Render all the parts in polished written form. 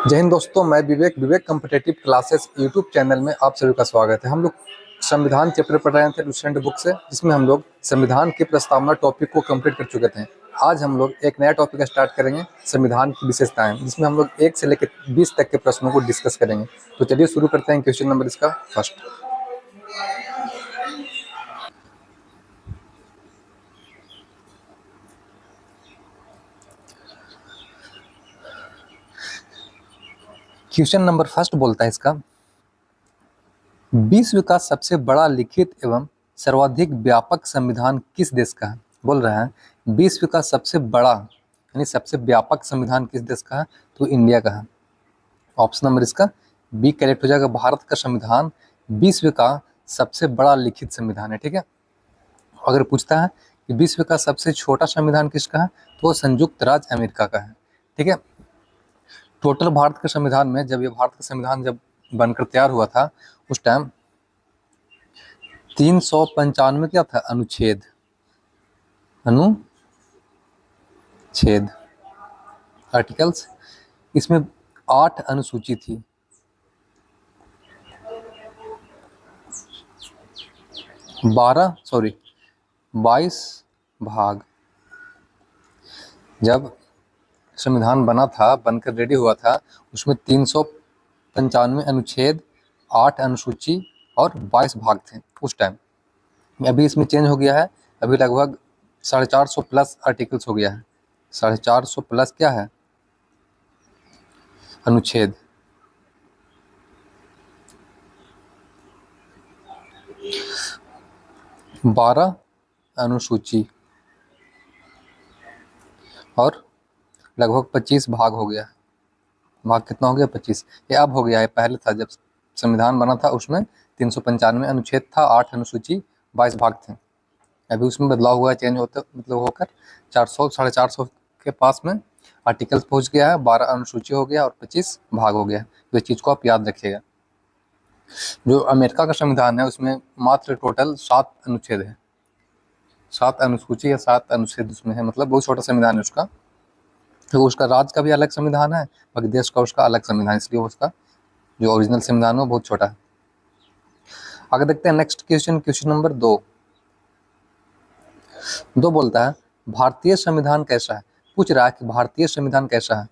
जय हिंद दोस्तों, मैं विवेक कॉम्पिटिटिव क्लासेस यूट्यूब चैनल में आप सभी का स्वागत है। हम लोग संविधान चैप्टर पढ़ रहे थे लुसेंट बुक से, जिसमें हम लोग संविधान की प्रस्तावना टॉपिक को कंप्लीट कर चुके थे। आज हम लोग एक नया टॉपिक स्टार्ट करेंगे, संविधान की विशेषताएं, जिसमें हम लोग 1 से लेकर 20 तक के प्रश्नों को डिस्कस करेंगे। तो चलिए शुरू करते हैं। क्वेश्चन नंबर इसका फर्स्ट। क्वेश्चन नंबर फर्स्ट बोलता है इसका, विश्व का सबसे बड़ा लिखित एवं सर्वाधिक व्यापक संविधान किस देश का है? बोल रहा है विश्व का सबसे बड़ा यानी सबसे व्यापक संविधान किस देश का है? तो इंडिया का है। ऑप्शन नंबर इसका बी करेक्ट हो जाएगा। भारत का संविधान विश्व का सबसे बड़ा लिखित संविधान है। ठीक है। अगर पूछता है कि विश्व का सबसे छोटा संविधान किसका है, तो वो संयुक्त राज्य अमेरिका का है। ठीक है। टोटल भारत के संविधान में, जब ये भारत का संविधान जब बनकर तैयार हुआ था, उस टाइम 395 क्या था? अनुच्छेद आर्टिकल्स। इसमें 8 अनुसूची थी। 22 भाग। जब संविधान बना था, बनकर रेडी हुआ था, उसमें 395 अनुच्छेद, 8 अनुसूची और 22 भाग थे उस टाइम। अभी इसमें चेंज हो गया है। अभी लगभग 450 प्लस आर्टिकल्स हो गया है। 450 प्लस क्या है? अनुच्छेद। बारह अनुसूची और लगभग 25 भाग हो गया। भाग कितना हो गया? 25। ये अब हो गया है, पहले था जब संविधान बना था उसमें 395 अनुच्छेद था, 8 अनुसूची, 22 भाग थे। अभी उसमें बदलाव हुआ है, चेंज होते मतलब होकर 400 450 के पास में आर्टिकल्स पहुंच गया है, 12 अनुसूची हो गया और 25 भाग हो गया। तो इस चीज़ को आप याद रखिएगा। जो अमेरिका का संविधान है उसमें मात्र टोटल 7 अनुच्छेद है। 7 अनुसूची या 7 अनुच्छेद उसमें है, मतलब बहुत छोटा संविधान है उसका। तो उसका राज्य का भी अलग संविधान है, बाकी देश का उसका अलग संविधान, इसलिए उसका जो ओरिजिनल संविधान है वो बहुत छोटा है। आगे देखते हैं नेक्स्ट क्वेश्चन। क्वेश्चन नंबर 2 बोलता है, भारतीय संविधान कैसा है? पूछ रहा है कि भारतीय संविधान कैसा है?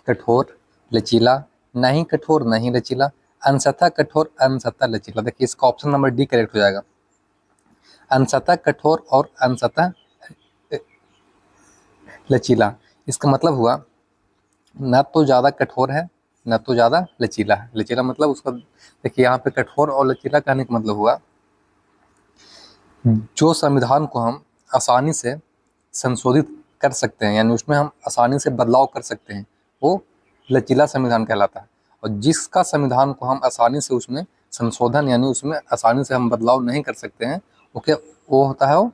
कठोर, लचीला, नहीं कठोर नहीं लचीला, अंशतः कठोर अंशतः लचीला। देखिए इसका ऑप्शन नंबर डी करेक्ट हो जाएगा। अंशतः कठोर और अंशतः लचीला। इसका मतलब हुआ न तो ज़्यादा कठोर है न तो ज़्यादा लचीला है। लचीला मतलब उसका, देखिए यहाँ पे कठोर और लचीला कहने का मतलब हुआ जो संविधान को हम आसानी से संशोधित कर सकते हैं, यानी उसमें हम आसानी से बदलाव कर सकते हैं, वो लचीला संविधान कहलाता है। और जिसका संविधान को हम आसानी से उसमें संशोधन यानी उसमें आसानी से हम बदलाव नहीं कर सकते हैं, वो होता है वो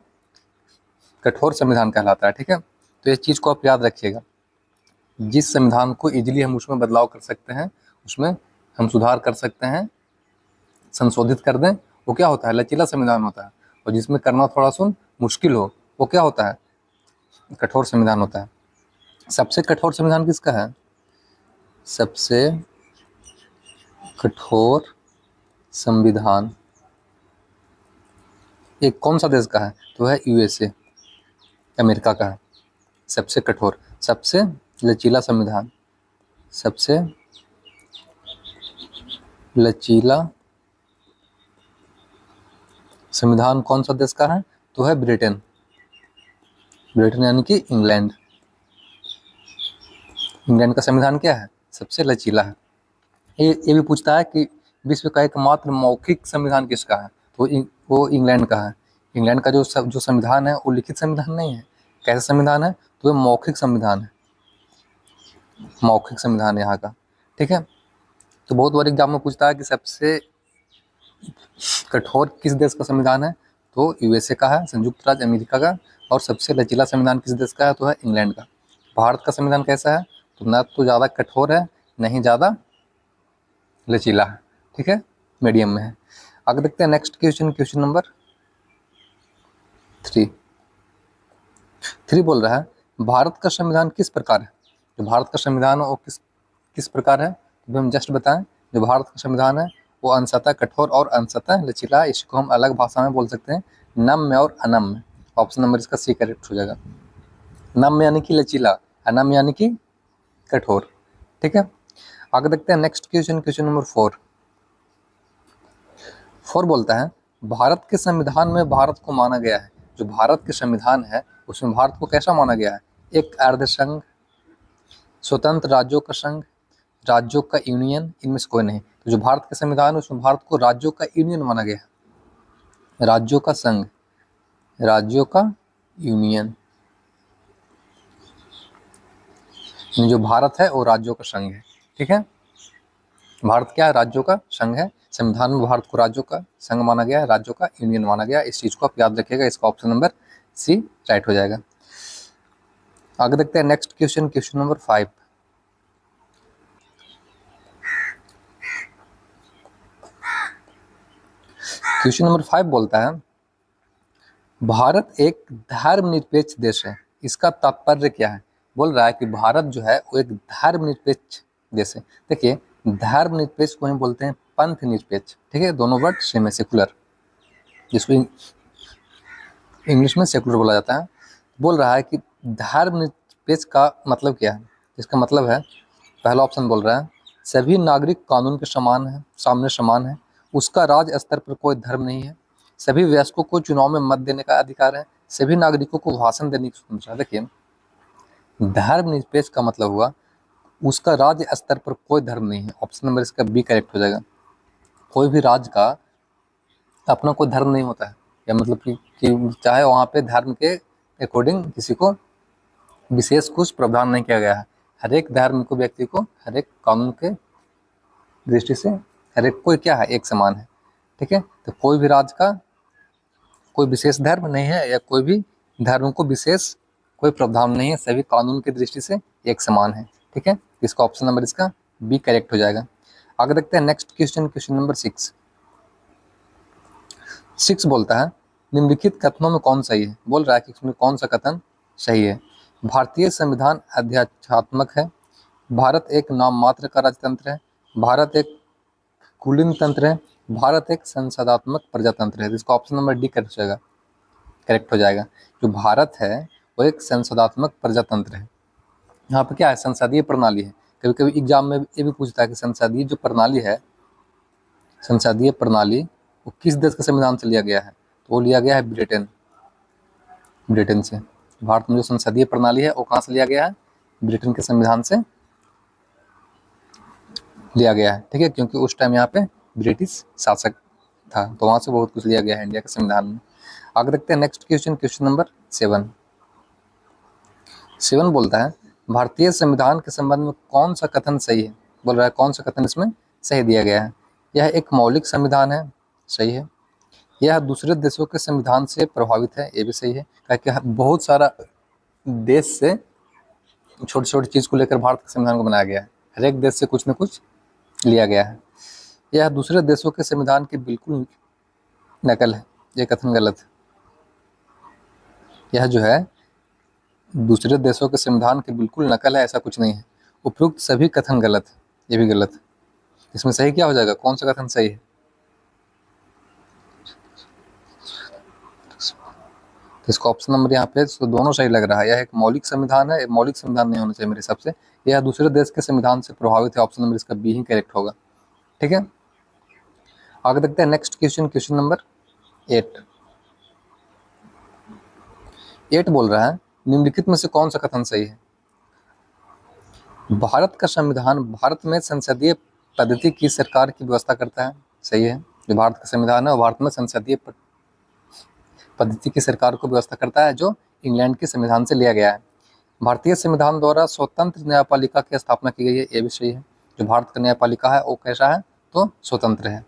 कठोर संविधान कहलाता है। ठीक है। तो इस चीज़ को आप याद रखिएगा। जिस संविधान को इजीली हम उसमें बदलाव कर सकते हैं, उसमें हम सुधार कर सकते हैं, संशोधित कर दें, वो क्या होता है? लचीला संविधान होता है। और जिसमें करना थोड़ा सा मुश्किल हो, वो क्या होता है? कठोर संविधान होता है। सबसे कठोर संविधान किसका है? सबसे कठोर संविधान ये कौन सा देश का है? तो है यूएसए, अमेरिका का है। सबसे कठोर, सबसे लचीला संविधान, सबसे लचीला संविधान कौन सा देश का है? तो है ब्रिटेन। ब्रिटेन यानी कि इंग्लैंड। इंग्लैंड का संविधान क्या है? सबसे लचीला है। ये भी पूछता है कि विश्व का एकमात्र मौखिक संविधान किसका है? तो वो इंग्लैंड का है। इंग्लैंड का जो संविधान है वो लिखित संविधान नहीं है। कैसा संविधान है? तो ये मौखिक संविधान है। मौखिक संविधान यहाँ का। ठीक है। तो बहुत बार एग्जाम में पूछता है कि सबसे कठोर किस देश का संविधान है? तो यूएसए का है, संयुक्त राज्य अमेरिका का। और सबसे लचीला संविधान किस देश का है? तो है इंग्लैंड का। भारत का संविधान कैसा है? तो ना तो ज़्यादा कठोर है, नहीं ज़्यादा लचीला है। ठीक है, मीडियम में है। आगे देखते हैं नेक्स्ट क्वेश्चन। क्वेश्चन नंबर 3 बोल रहा है, भारत का संविधान किस प्रकार है? जो भारत का संविधान है वो किस प्रकार है, तो हम जस्ट बताएं। जो भारत का संविधान है वो अंशतः कठोर और अंशतः लचीला है। इसको हम अलग भाषा में बोल सकते हैं नम्य और अनम्य। ऑप्शन नंबर इसका सी करेक्ट हो जाएगा। नम्य यानी कि लचीला, अनम्य यानी कि कठोर। ठीक है, आगे देखते हैं नेक्स्ट क्वेश्चन, क्वेश्चन नंबर 4 बोलता है भारत के संविधान में भारत को माना गया है, जो भारत के संविधान है उसमें भारत को कैसा माना गया है, एक अर्धसंघ, स्वतंत्र राज्यों का संघ, राज्यों का यूनियन, इनमें से कोई नहीं। तो जो भारत का संविधान है उसमें भारत को राज्यों का यूनियन माना गया है, राज्यों का संघ, राज्यों का यूनियन। जो भारत है वो राज्यों का संघ है। ठीक है, भारत क्या है, राज्यों का संघ है। संविधान में भारत को राज्यों का संघ माना गया है, राज्यों का यूनियन माना गया है। इस चीज को आप याद रखिएगा, इसका ऑप्शन नंबर सी राइट हो जाएगा। आगे देखते हैं next question, question number 5। Question number 5 बोलता है भारत एक धर्मनिरपेक्ष देश है, इसका तात्पर्य क्या है। बोल रहा है कि भारत जो है वो एक धर्मनिरपेक्ष देश है। देखिए, धर्मनिरपेक्ष को हम बोलते हैं पंथ निरपेक्ष। ठीक है, दोनों वर्ड सेम है, सेकुलर, जिसको इंग्लिश में सेकुलर बोला जाता है। बोल रहा है कि धर्मनिरपेक्ष का मतलब क्या है। इसका मतलब है, पहला ऑप्शन बोल रहा है सभी नागरिक कानून के समान है, सामने समान है, उसका राज्य स्तर पर कोई धर्म नहीं है, सभी वयस्कों को चुनाव में मत देने का अधिकार है, सभी नागरिकों को भाषण देने की स्वतंत्रता है। देखिए, धर्मनिरपेक्ष का मतलब हुआ उसका राज्य स्तर पर कोई धर्म नहीं है। ऑप्शन नंबर इसका बी करेक्ट हो जाएगा। कोई भी राज्य का अपना कोई धर्म नहीं होता है, या मतलब कि चाहे वहाँ पे धर्म के अकॉर्डिंग किसी को विशेष कुछ प्रावधान नहीं किया गया है। हर एक धर्म को, व्यक्ति को, हर एक कानून के दृष्टि से हर एक कोई क्या है, एक समान है। ठीक है, तो कोई भी राज्य का कोई विशेष धर्म नहीं है, या कोई भी धर्म को विशेष कोई प्रावधान नहीं है, सभी कानून की दृष्टि से एक समान है। ठीक है, इसका ऑप्शन नंबर इसका बी करेक्ट हो जाएगा। आगे देखते हैं नेक्स्ट क्वेश्चन, क्वेश्चन नंबर 6 बोलता है निम्नलिखित कथनों में कौन सही है। बोल रहा है कि इसमें कौन सा कथन सही है। भारतीय संविधान अध्यात्मक है, भारत एक नाम मात्र का राजतंत्र है, भारत एक कुलीन तंत्र है, भारत एक संसदात्मक प्रजातंत्र है। इसका ऑप्शन नंबर डी करेक्ट हो जाएगा। जो भारत है वो एक संसदात्मक प्रजातंत्र है। यहाँ पे क्या है, संसदीय प्रणाली है। कभी कभी एग्जाम में ये भी पूछता है कि संसदीय जो प्रणाली है, संसदीय प्रणाली वो किस देश के संविधान से लिया गया है, तो वो लिया गया है ब्रिटेन से। भारत में जो संसदीय प्रणाली है वो कहाँ से लिया गया है, ब्रिटेन के संविधान से लिया गया है। ठीक है, क्योंकि उस टाइम यहाँ पे ब्रिटिश शासक था, तो वहाँ से बहुत कुछ लिया गया है इंडिया के संविधान में। आगे देखते हैं नेक्स्ट क्वेश्चन, क्वेश्चन नंबर 7 बोलता है भारतीय संविधान के संबंध में कौन सा कथन सही है। बोल रहा है कौन सा कथन इसमें सही दिया गया है। यह एक मौलिक संविधान है, सही है। यह दूसरे देशों के संविधान से प्रभावित है, ये भी सही है। क्योंकि बहुत सारा देश से छोटी छोटी चीज़ को लेकर भारत के संविधान को बनाया गया है, हर एक देश से कुछ न कुछ लिया गया है। यह दूसरे देशों के संविधान की बिल्कुल नकल है, ये कथन गलत है। यह जो है दूसरे देशों के संविधान की बिल्कुल नकल है, ऐसा कुछ नहीं है। उपयुक्त सभी कथन गलत है, ये भी गलत है। इसमें सही क्या हो जाएगा, कौन सा कथन सही है। तो इसका ऑप्शन नंबर यहाँ पे तो दोनों सही लग रहा है। यह एक मौलिक संविधान है, मौलिक संविधान नहीं होना चाहिए मेरे हिसाब से। यह दूसरे देश के संविधान से प्रभावित है, ऑप्शन नंबर इसका बी ही करेक्ट होगा। ठीक है, आगे देखते हैं नेक्स्ट क्वेश्चन, क्वेश्चन नंबर 8 बोल रहा है निम्नलिखित में से कौन सा कथन सही है। भारत का संविधान भारत में संसदीय पद्धति की सरकार की व्यवस्था करता है, सही है। जो भारत का संविधान है वो भारत में संसदीय पद्धति की सरकार को व्यवस्था करता है, जो इंग्लैंड के संविधान से लिया गया है। भारतीय संविधान द्वारा स्वतंत्र न्यायपालिका की स्थापना की गई है, ये भी सही है। जो भारत का न्यायपालिका है वो कैसा है, तो स्वतंत्र है।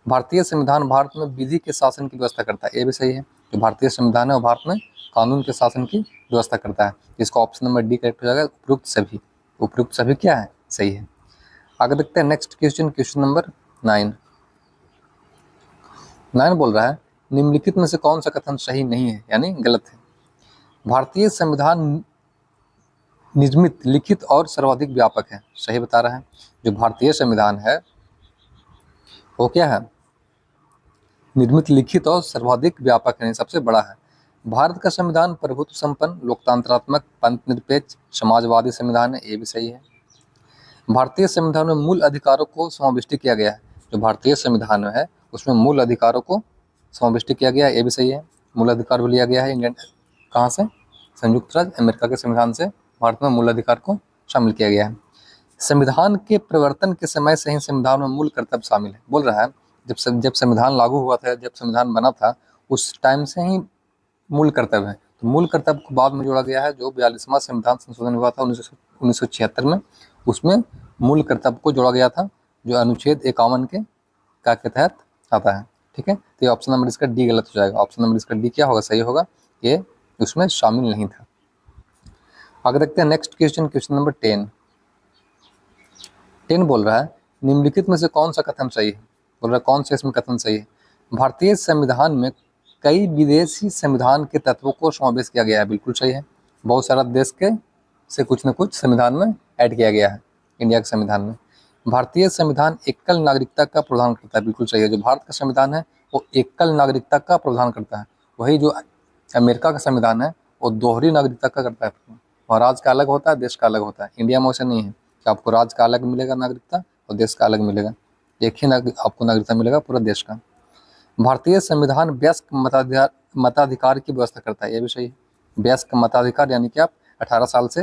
भारतीय संविधान भारत में विधि के शासन की व्यवस्था करता है, ये भी सही है। जो भारतीय संविधान है वो भारत में कानून के शासन की व्यवस्था करता है। इसका ऑप्शन नंबर डी करेक्ट हो जाएगा। उपयुक्त सभी क्या है, सही है। आगे देखते हैं नेक्स्ट क्वेश्चन, क्वेश्चन नंबर 9 बोल रहा है निम्नलिखित में से कौन सा कथन सही नहीं है, यानी गलत है। भारतीय संविधान निर्मित, लिखित और सर्वाधिक व्यापक है। सही बता रहा है। जो भारतीय संविधान है वो क्या है? निर्मित, लिखित और सर्वाधिक व्यापक है, सबसे बड़ा है। भारत का संविधान प्रभुत्व संपन्न, लोकतंत्रात्मक, पंथ निरपेक्ष, समाजवादी संविधान है। ये भी सही है। भारतीय संविधान में मूल अधिकारों को समाविष्ट किया गया है। जो भारतीय संविधान है उसमें मूल अधिकारों को समाविष्ट किया गया है। ये भी सही है। मूल अधिकार भी लिया गया है इंडियन, कहाँ से? संयुक्त राज्य अमेरिका के संविधान से भारत में मूल अधिकार को शामिल किया गया है। संविधान के प्रवर्तन के समय से ही संविधान में मूल कर्तव्य शामिल है। बोल रहा है जब संविधान लागू हुआ था, जब संविधान बना था, उस टाइम से ही मूल कर्तव्य है। तो मूल कर्तव्य को बाद में जोड़ा गया है। जो 42वां संविधान संशोधन हुआ था 1976 में, उसमें मूल कर्तव्य को जोड़ा गया था, जो अनुच्छेद 51 के तहत आता है। ठीक है, तो ये ऑप्शन नंबर इसका डी गलत हो जाएगा। ऑप्शन नंबर इसका डी क्या होगा? सही होगा, ये उसमें शामिल नहीं था। आगे देखते हैं नेक्स्ट क्वेश्चन, क्वेश्चन नंबर 10 बोल रहा है निम्नलिखित में से कौन सा कथन सही है? बोल रहा है कौन सा इसमें कथन सही है? भारतीय संविधान में कई विदेशी संविधान के तत्वों को समावेश किया गया है। बिल्कुल सही है। बहुत सारा देश के से कुछ न कुछ संविधान में ऐड किया गया है इंडिया के संविधान में। भारतीय संविधान एकल नागरिकता का प्रावधान करता है। बिल्कुल सही है। जो भारत का संविधान है वो एकल नागरिकता का प्रावधान करता है। वही जो अमेरिका का संविधान है वो दोहरी नागरिकता का करता है। वहाँ राज्य का अलग होता है, देश का अलग होता है। इंडिया में वैसा नहीं है कि आपको राज्य का अलग मिलेगा नागरिकता और देश का अलग मिलेगा। एक ही आपको नागरिकता मिलेगा पूरा देश का। भारतीय संविधान वयस्क मताधिकार की व्यवस्था करता है। ये भी सही है। वयस्क मताधिकार यानी कि आप 18 साल से,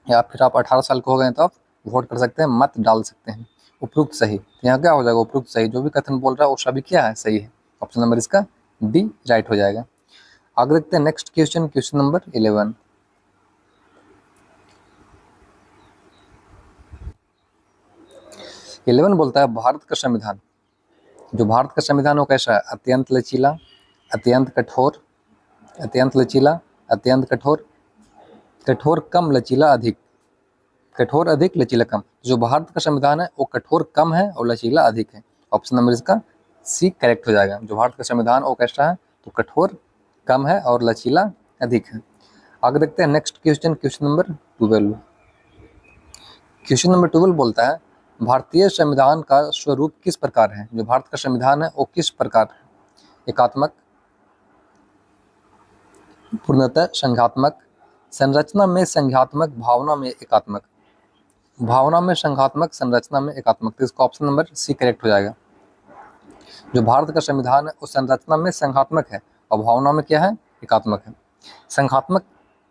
या फिर आप 18 साल के हो गए तो आप वोट कर सकते हैं, मत डाल सकते हैं। उपयुक्त सही, तो यहाँ क्या हो जाएगा? उपयुक्त सही। जो भी कथन बोल रहा है वो सभी क्या है? सही है। ऑप्शन नंबर इसका डी राइट हो जाएगा। आगे देखते हैं नेक्स्ट क्वेश्चन, क्वेश्चन नंबर 11। 11 बोलता है भारत का संविधान, जो भारत का संविधान वो कैसा है? अत्यंत लचीला, अत्यंत कठोर, अत्यंत लचीला, अत्यंत कठोर, कठोर कम लचीला अधिक, कठोर अधिक लचीला कम। जो भारत का संविधान है वो कठोर कम है और लचीला अधिक है। ऑप्शन नंबर इसका सी करेक्ट हो जाएगा। जो भारत का संविधान वो कैसा है? तो कठोर कम है और लचीला अधिक है। आगे देखते हैं next question, question number 12। Question number 12 बोलता है भारतीय संविधान का स्वरूप किस प्रकार है? जो भारत का संविधान है वो किस प्रकार है? एकात्मक, पूर्णतः संघात्मक, संरचना में संघात्मक, भावना में एकात्मक। भावना में संघात्मक, संरचना में एकात्मक। तो इसका ऑप्शन नंबर सी करेक्ट हो जाएगा। जो भारत का संविधान है वो संरचना में संघात्मक है और भावना में क्या है? एकात्मक है। संघात्मक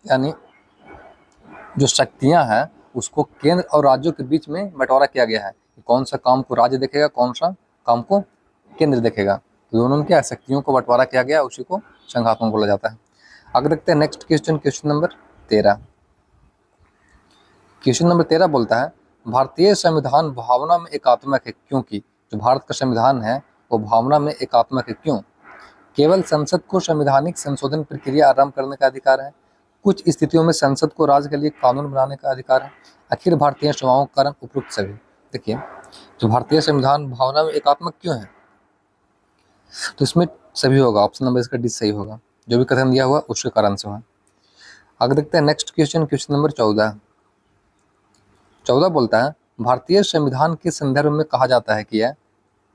यानी जो शक्तियां हैं उसको केंद्र और राज्यों के बीच में बंटवारा किया गया है। कौन सा काम को राज्य देखेगा, कौन सा काम को केंद्र देखेगा। तो दोनों में क्या है? शक्तियों को बंटवारा किया गया, उसी को संघात्मक बोला जाता है। आगे देखते हैं next question, question number 13। Question number 13 बोलता है भारतीय संविधान भावना में एकात्मक है क्योंकि। जो भारत का संविधान है वो भावना में एकात्मक है क्यों? केवल संसद को संवैधानिक संशोधन प्रक्रिया आरंभ करने का अधिकार है। कुछ स्थितियों में संसद को राज्य के लिए कानून बनाने का अधिकार है। अखिल भारतीय सेवाओं के कारण उपयुक्त सभी। देखिए, जो भारतीय संविधान भावना में एकात्मक क्यों है, तो इसमें सभी होगा। ऑप्शन नंबर इसका डी सही होगा। जो भी कथन दिया हुआ उसके कारण से हुआ। आगे देखते हैं नेक्स्ट क्वेश्चन, क्वेश्चन नंबर 14। 14 बोलता है भारतीय संविधान के संदर्भ में कहा जाता है कि यह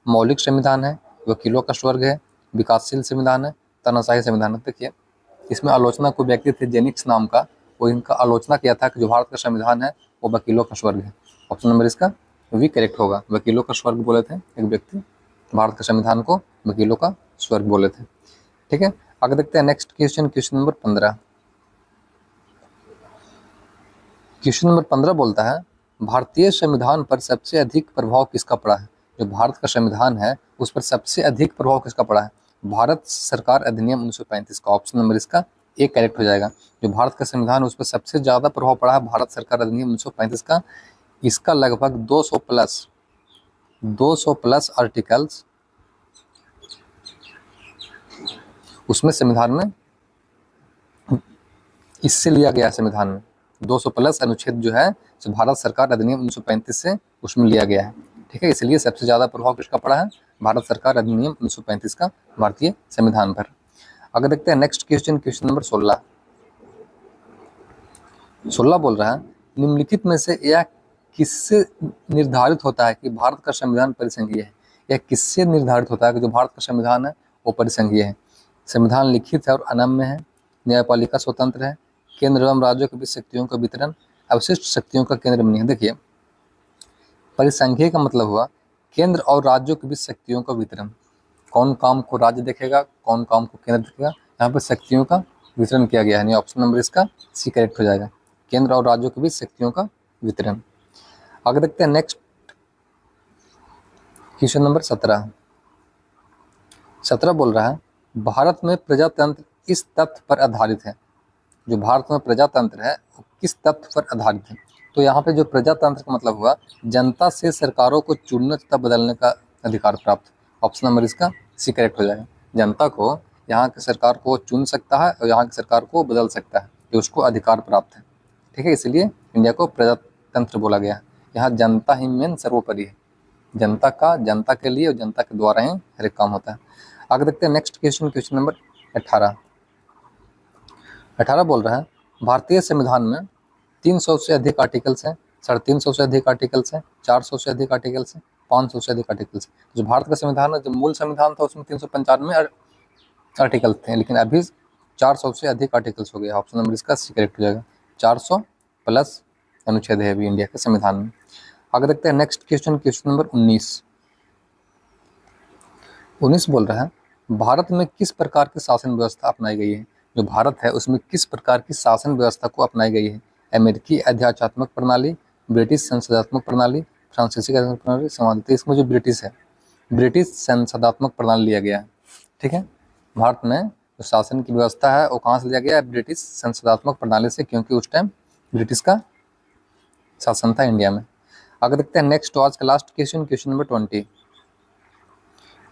मौलिक संविधान है, वकीलों का स्वर्ग है, विकासशील संविधान है, तानाशाही संविधान है। देखिए, इसमें आलोचना को व्यक्ति थे जेनिक्स नाम का, वो इनका आलोचना किया था कि जो भारत का संविधान है वो वकीलों का स्वर्ग है। ऑप्शन नंबर इसका वी करेक्ट होगा। वकीलों का स्वर्ग बोले थे एक व्यक्ति, भारत के संविधान को वकीलों का स्वर्ग बोले थे। ठीक है, आगे देखते हैं next question, question number 15। Question number 15 बोलता है भारतीय संविधान पर सबसे अधिक प्रभाव किसका पड़ा है? जो भारत का संविधान है उस पर सबसे अधिक प्रभाव किसका पड़ा है? भारत सरकार अधिनियम 1935 का। ऑप्शन नंबर इसका ए करेक्ट हो जाएगा। जो भारत का संविधान है उस पर सबसे ज़्यादा प्रभाव पड़ा है भारत सरकार अधिनियम 1935 का। इसका लगभग 200 प्लस आर्टिकल्स उसमें संविधान में इससे लिया गया है। संविधान में 200 प्लस अनुच्छेद जो है जो भारत सरकार अधिनियम 1935 से उसमें लिया गया है। ठीक है, इसलिए सबसे ज़्यादा प्रभाव किसका पड़ा है? भारत सरकार अधिनियम 1935 का भारतीय संविधान पर। अगर देखते हैं नेक्स्ट क्वेश्चन, क्वेश्चन नंबर 16। 16 बोल रहा है, निम्नलिखित में से यह किससे निर्धारित होता है कि भारत का संविधान परिसंघीय है? यह किससे निर्धारित होता है कि जो भारत का संविधान है वो परिसंघीय है? संविधान लिखित है और अनम्य है, न्यायपालिका स्वतंत्र है, केंद्र एवं राज्यों के बीच शक्तियों का वितरण, अवशिष्ट शक्तियों का केंद्र में नहीं है। देखिए, परिसंघीय का मतलब हुआ केंद्र और राज्यों के बीच शक्तियों का वितरण। कौन काम को राज्य देखेगा, कौन काम को केंद्र देखेगा, यहाँ पर शक्तियों का वितरण किया गया है। ऑप्शन नंबर इसका सी करेक्ट हो जाएगा, केंद्र और राज्यों के बीच शक्तियों का वितरण। आगे देखते हैं नेक्स्ट क्वेश्चन नंबर 17 बोल रहा है, भारत में प्रजातंत्र इस तथ्य पर आधारित है। जो भारत में प्रजातंत्र है वो किस तथ्य पर आधारित है? तो यहाँ पे जो प्रजातंत्र का मतलब हुआ जनता से सरकारों को चुनने तथा बदलने का अधिकार प्राप्त। ऑप्शन नंबर इसका सी करेक्ट हो जाएगा, जनता को यहाँ की सरकार को चुन सकता है और यहाँ की सरकार को बदल सकता है, ये उसको अधिकार प्राप्त है। ठीक है, इसलिए इंडिया को प्रजातंत्र बोला गया है। यहाँ जनता ही मेन सर्वोपरि है, जनता के लिए और जनता के द्वारा ही हर एक काम होता है। आगे देखते हैं नेक्स्ट क्वेश्चन नंबर 18 बोल रहा है, भारतीय संविधान में 300 से अधिक आर्टिकल्स हैं, 350 से अधिक आर्टिकल्स हैं, 400 से अधिक आर्टिकल्स हैं, 500 से अधिक आर्टिकल्स हैं। जो भारत का संविधान है, जो मूल संविधान था उसमें 395 आर्टिकल्स थे, लेकिन अभी 400 से अधिक आर्टिकल्स हो गए। ऑप्शन नंबर इसका सी करेक्ट हो जाएगा, 400 प्लस अनुच्छेद है अभी इंडिया के संविधान में। आगे देखते हैं नेक्स्ट क्वेश्चन नंबर 19 बोल रहा है, भारत में किस प्रकार की शासन व्यवस्था अपनाई गई है? जो भारत है उसमें किस प्रकार की शासन व्यवस्था को अपनाई गई है? अमेरिकी अध्यात्मक प्रणाली, ब्रिटिश संसदात्मक प्रणाली, फ्रांसीसी अध्यात्मक प्रणाली, समानता। इसमें जो ब्रिटिश है, ब्रिटिश संसदात्मक प्रणाली लिया गया है। ठीक है, भारत में जो शासन की व्यवस्था है वो कहाँ से लिया गया है? ब्रिटिश संसदात्मक प्रणाली से, क्योंकि उस टाइम ब्रिटिश का शासन था इंडिया में। आगे देखते हैं नेक्स्ट आज का लास्ट क्वेश्चन नंबर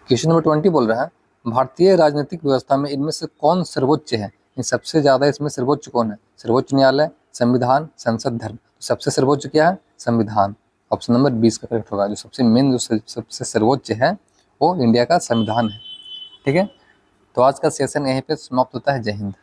20 बोल रहा है, भारतीय राजनीतिक व्यवस्था में इनमें से कौन सर्वोच्च है? सबसे ज्यादा इसमें सर्वोच्च कौन है? सर्वोच्च न्यायालय, संविधान, संसद, धर्म। सबसे सर्वोच्च क्या है? संविधान। ऑप्शन नंबर 20 का करेक्ट होगा। जो सबसे मेन जो सबसे सर्वोच्च है वो इंडिया का संविधान है। ठीक है, तो आज का सेशन यहीं पे समाप्त होता है। जय हिंद।